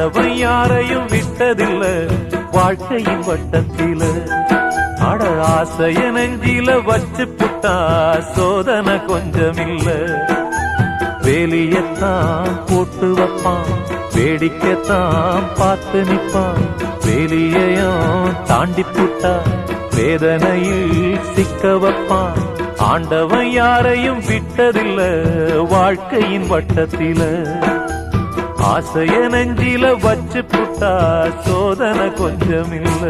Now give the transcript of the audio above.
அவன் யாரையும் விட்டதில்ல வாழ்க்கையின் வட்டத்தில. அட ஆசைய நெஞ்சில வச்சு புட்டா சோதனை கொஞ்சமில்ல. வேலியத்தான் போட்டு வைப்பான், வேடிக்கைத்தான் பார்த்து நிற்பான். வேலியையும் தாண்டி புட்டா வேதனையில் சிக்க வைப்பான். ஆண்டவன் யாரையும் விட்டதில்ல வாழ்க்கையின் வட்டத்தில. ஆசைய நெஞ்சில வச்சு புட்டா சோதனை கொஞ்சமில்ல.